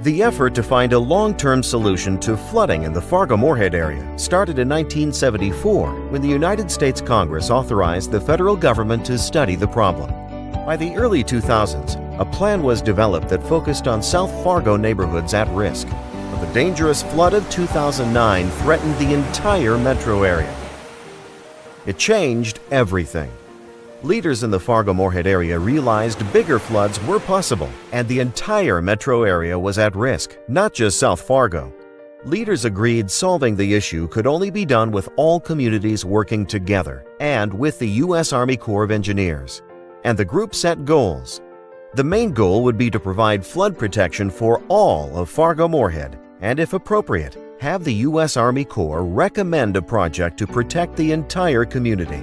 The effort to find a long-term solution to flooding in the Fargo Moorhead area started in 1974 when the United States Congress authorized the federal government to study the problem. By the early 2000s, a plan was developed that focused on South Fargo neighborhoods at risk. But the dangerous flood of 2009 threatened the entire metro area. It changed everything. Leaders in the Fargo Moorhead area realized bigger floods were possible, and the entire metro area was at risk, not just South Fargo. Leaders agreed solving the issue could only be done with all communities working together and with the U.S. Army Corps of Engineers. And the group set goals. The main goal would be to provide flood protection for all of Fargo Moorhead, and if appropriate, have the U.S. Army Corps recommend a project to protect the entire community.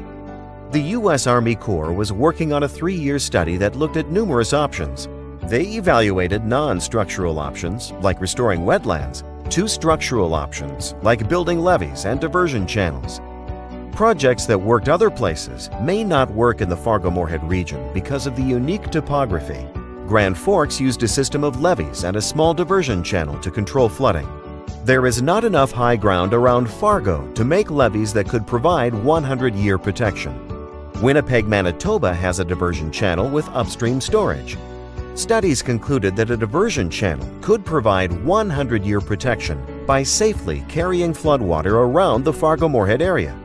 The U.S. Army Corps was working on a 3-year study that looked at numerous options. They evaluated non-structural options, like restoring wetlands, to structural options, like building levees and diversion channels. Projects that worked other places may not work in the Fargo Moorhead region because of the unique topography. Grand Forks used a system of levees and a small diversion channel to control flooding. There is not enough high ground around Fargo to make levees that could provide 100-year protection. Winnipeg, Manitoba has a diversion channel with upstream storage. Studies concluded that a diversion channel could provide 100-year protection by safely carrying floodwater around the Fargo Moorhead area.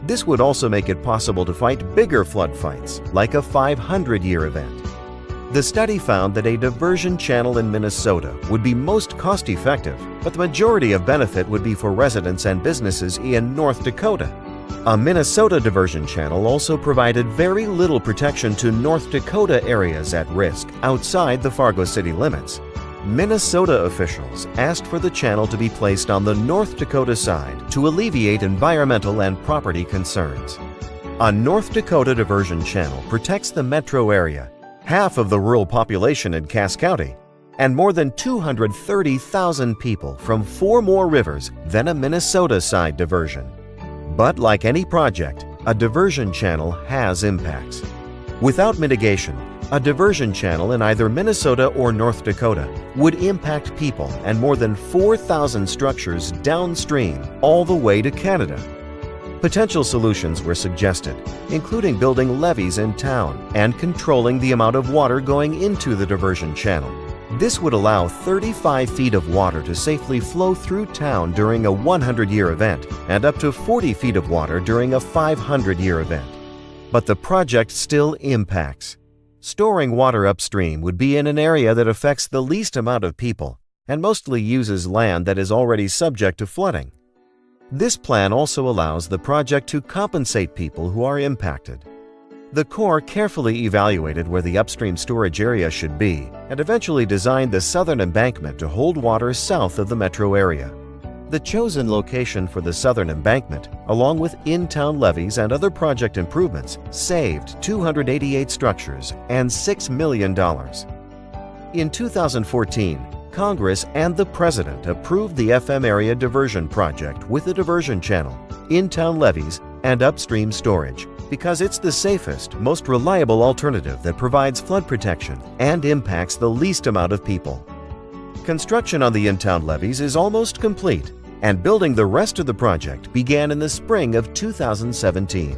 This would also make it possible to fight bigger flood fights, like a 500-year event. The study found that a diversion channel in Minnesota would be most cost-effective, but the majority of benefit would be for residents and businesses in North Dakota. A Minnesota diversion channel also provided very little protection to North Dakota areas at risk outside the Fargo city limits. Minnesota officials asked for the channel to be placed on the North Dakota side to alleviate environmental and property concerns. A North Dakota diversion channel protects the metro area, half of the rural population in Cass County, and more than 230,000 people from 4 more rivers than a Minnesota side diversion. But like any project, a diversion channel has impacts. Without mitigation, a diversion channel in either Minnesota or North Dakota would impact people and more than 4,000 structures downstream all the way to Canada. Potential solutions were suggested, including building levees in town and controlling the amount of water going into the diversion channel. This would allow 35 feet of water to safely flow through town during a 100-year event and up to 40 feet of water during a 500-year event. But the project still impacts. Storing water upstream would be in an area that affects the least amount of people and mostly uses land that is already subject to flooding. This plan also allows the project to compensate people who are impacted. The Corps carefully evaluated where the upstream storage area should be and eventually designed the southern embankment to hold water south of the metro area. The chosen location for the southern embankment, along with in-town levees and other project improvements, saved 288 structures and $6 million. In 2014, Congress and the President approved the FM Area Diversion Project with a diversion channel, in-town levees, and upstream storage because it's the safest, most reliable alternative that provides flood protection and impacts the least amount of people. Construction on the in-town levees is almost complete, and building the rest of the project began in the spring of 2017.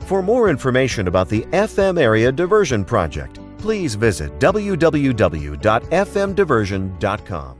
For more information about the FM Area Diversion Project, please visit www.fmdiversion.com.